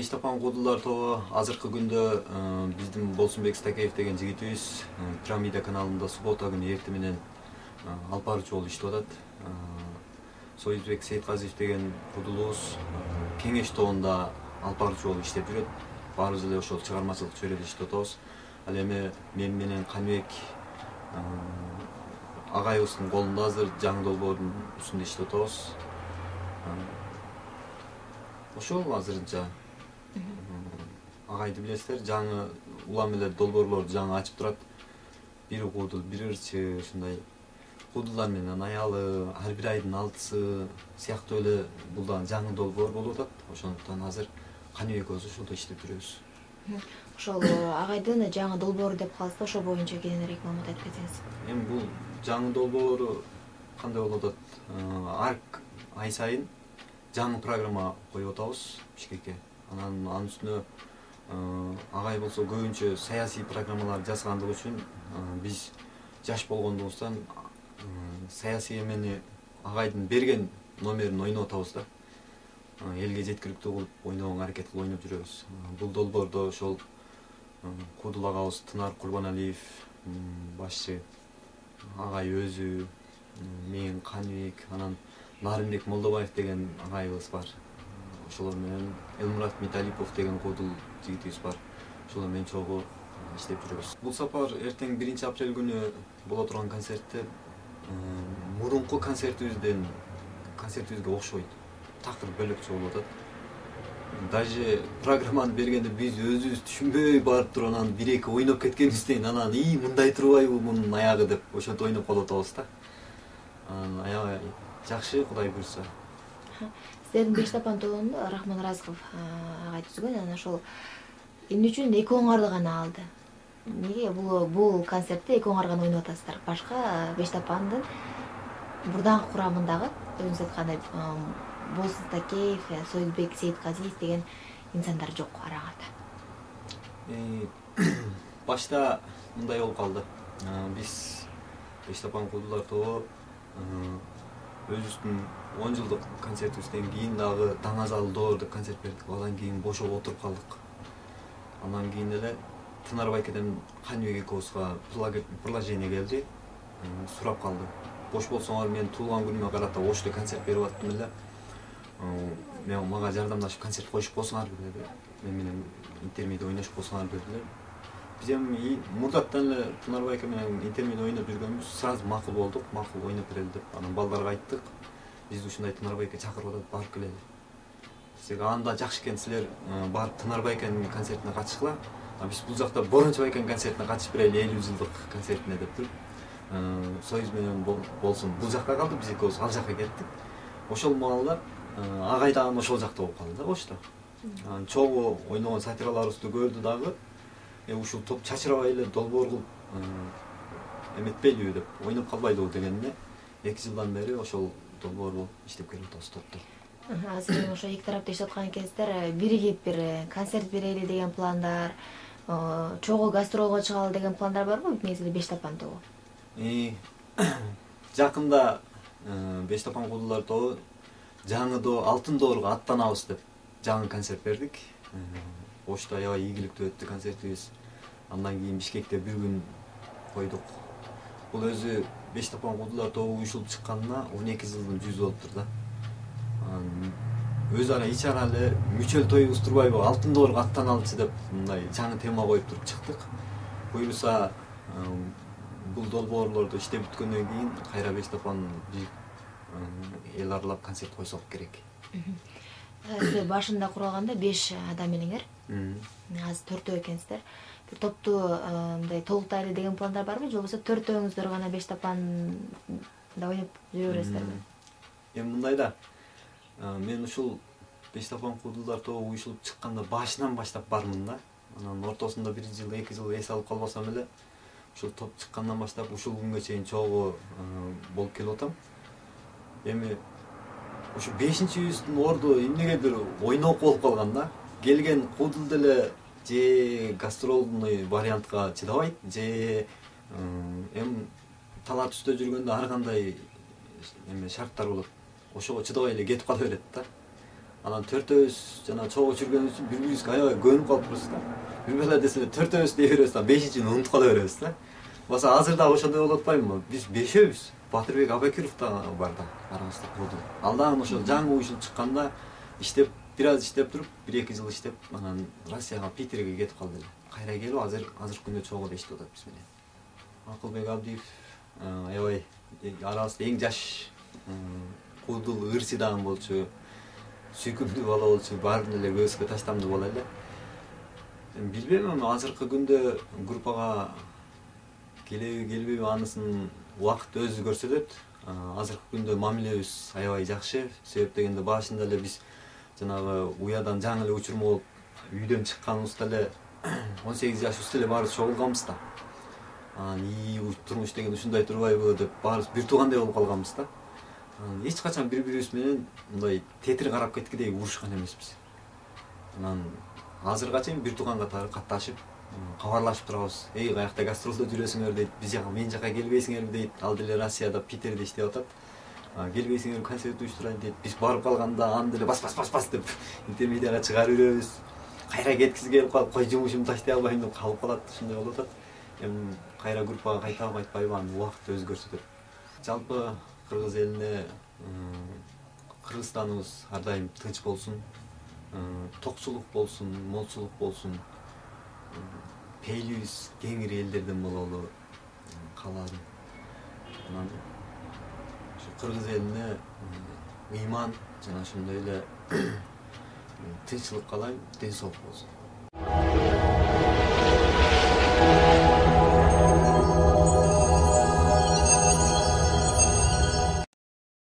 Бештапан куудулар тобу азыркы күндө биздин Болсунбек Стакеев деген жигитибиз Пирамида каналында суббота күнү эртең менен алып баруучу болуп иштеп атат. Союзбек Сейитказиев деген куудулубуз Кеңеш тоонда алып баруучу болуп иштеп жүрөт. Баарыбыз эле ошол чыгармачылык чөйрөдө иштеп атабыз. Ал эми мен менен Каныбек агайыбыздын колунда азыр жаңы долбоордун үстүндө иштеп атабыз. Ошол азырынча агайды билесиздер, жаңы улам эле долбоорлорду жаңы ачып турат. Бири куудул, бир ырчы, ушундай куудулдар менен аялы, ар бир айдын 6-сы сыяктуу эле бул дагы жаңы долбоор болуп атат. Ошондуктан азыр Каныбек экөөбүз ушунда иштеп жүрөбүз. Ошол агайдын жаңы долбоору деп калса, ошол боюнча кененирээк маалымат айтып кетсеңиз. Эми бул жаңы долбоору кандай болуп атат? Ар ай сайын жаңы программа коюп атабыз Бишкекке. Анын үстүнө агай болсо көбүнчө саясий программалар жазгандыгы үчүн биз жаш болгондугубуздан саясий эмени агайдын берген номерин ойноп атабыз да. Элге жеткиликтүү кылып ойногонго аракет кылып ойноп жүрөбүз. Бул долбоордо ошол куудул агабыз Тынар Курбаналиев башчы, агай өзү, мен, Каныбек, анан Нарымбек Молдобаев деген агайыбыз бар. Ошолор менен Элмурат Металипов деген куудул жигитибиз бар. Ошолор менен чогуу иштеп жүрөбүз. Бул сапар эртең 1-апрель күнү боло турган концертте мурунку концертибизге окшойт. Такыр бөлөкчө болуп атат. Даже программаны бергенде биз өзүбүз түшүнбөй барып туруп анан 1-2 ойноп кеткенибизден анан мындай турбайбы мунун аягы деп ошентип ойноп калып атабыз да. Аябай жакшы, Кудай буйрса. Сиздердин Бештапан тобунду Рахман Разыков агай түзгөн, анан ошол эмне үчүн эки оңарды гана алды? Неге бул концертте эки оңар гана ойноп атасыздар? Башка Бештапандын мурдагы курамындагы өзүңүз айткандай Болсун Стакеев, Союзбек Сейитказиев деген инсандар жок араңарда. Башта мындай болуп калды. Биз Бештапан куудулар тобу өзүбүздүн 10 жылдык концертибизден кийин дагы Таңазалы доордо концерт бердик. Андан кийин бошоп отуруп калдык. Андан кийин эле Тынар байкеден Каныбек экөөбүзгө предложение келди. Сурап калды. Бош болсоңор мен туулган күнүмө карата Ошто концерт берип аттым эле. Мага жардамдашып концерт коюшуп болсоңар деди. Мен менен интермеде ойношуп болсоңар дедилер. Биз эми мурдаттан эле Тынар байке менен интермеде ойноп жүргөнбүз. Сразу макул болдук, макул ойноп берели деп. Анан балдарга айттык. Бизди ушундай Тынар байке чакырып атат, барып келели. Силер анда жакшы экен, силер барып Тынар байкенин концертине катышкыла. Биз бул жакта Борончо байкенин концертине катышып берели, 50 жылдык концертине деп туруп. Союз менен Болсун бул жакка калды, биз экөөбүз ал жакка кеттик. Ошол маалда агай дагы ошол жакта болуп калды да, Ошто. Чогуу ойногон сатираларыбызды көрдү дагы. Ушул топ чачырабай эле долбоор кылып эметпейлиби деп, ойноп калбайлыбы дегенине 2 жылдан бери ошол долбоор болуп иштеп келип атабыз топтор. Азыр ошо эки тарапта иштеп аткан экенсиздер, биригип бир концерт берели деген пландар, чогуу гастролго чыгалы деген пландар барбы мезгилде Бештапан тобу? Жакында Бештапан куудулар тобу жаңы алтын доорго аттанабыз деп жаңы концерт бердик. Ошто аябай ийгиликтүү өттү концертибиз. Андан кийин Бишкекте бир күн койдук. Бул өзү Бештапан куудулар тобу уюшулуп чыкканына 12 жылдын жүзү болуптур да. Өз ара ич ара эле мүчөл тоюбуз турбайбы, алтын доорго аттаналычы деп мындай жаңы тема коюп туруп чыктык. Буюрса бул долбоорлорду иштеп бүткөндөн кийин кайра Бештапан эл аралап концерт койсок керек. Сиз башында курганда 5 адам элеңер. Азыр 4 экенсиздер. Бир топту мындай толуктайлы деген пландар барбы, же болбосо 4-өңүздөр гана Бештапанда ойноп жүрө бересиздерби? Эми мындай да. Мен ушул Бештапан куудулар тобу уюшулуп чыкканда башынан баштап бармын да. Анан ортосунда 1 жыл, 2 жыл эс алып калбасам эле ушул топ чыккандан баштап ушул күнгө чейин чогуу болуп келип атам. Эми ушу 5-үбүздүн орду эмнегедир ойноп болуп калган да. Келген куудул деле же гастролный вариантка чыдабайт, же эми тала түстө жүргөндө ар кандай шарттар болот. Ошого чыдабай эле кетип кала берет да. Анан төртөөбүз жана чогуу жүргөнүбүз үчүн бири бирибизге аябай көнүп калыппыз да. Бир бала десе төртөөбүз дей беребиз да, бешинчини унутуп кала беребиз да. Баса азыр да ошондой болуп атпайбы? Биз бешөөбүз. Батырбек Абакиров да бар да, арамызда болду. Ал дагы ошол жаңы ушул чыкканда иштеп, бир аз иштеп туруп, 1-2 жыл иштеп, анан Россияга, Питерге кетип калды эле. Кайра келип, азыркы күндө чогуу иштеп атат биз менен. Акылбек Абдиев аябай арабызда эң жаш, куудул, ырсыйдаган болчу, сүйкүмдүү бала болчу, баарын эле көзгө таштамдуу бала эле. Билбейм, азыркы күндө группага келбейби анысын убакыт өзү көрсөтөт. Азыркы күндө мамилебиз аябай жакшы. Себеп дегенде башында эле биз жанагы уядан жаңы эле учурма болуп үйдөн чыкканыбызда эле 18 жашыбызда эле баарыбыз чогулганбыз да. Турмуш деген ушундай турбайбы деп баарыбыз бир туугандай болуп калганбыз да. Эч качан бири-бирибиз менен мындай тетир карап кеткидей урушкан эмеспиз. Анан азырга чейин бир тууган катары катташып, кабарлашып турабыз. Эй, каякта гастролдо жүрөсүңөр дейт, биз жака мен жака келбейсиңерби дейт. Ал деле Россияда, Питерде иштеп атат. Келбейсиңерби, концерт уюштурайын дейт. Биз барып калганда аны деле бас деп интермедияга чыгарып беребиз. Кайра кеткиси келип калып, кой жумушумду таштай албайм деп калып калат, ушундай болуп атат. Эми кайра группага кайтабы кайтпайбы аны убакыт өзү көрсөтөт. Жалпы кыргыз элине Кыргызстаныбыз ар дайым тынч болсун, токчулук болсун, молчулук болсун. Пейлибиз кеңир элдерден бололу кааларым. Анан ушу кыргыз элине ыйман жана ошондой эле тынччылык каалайм, ден соолук болсун.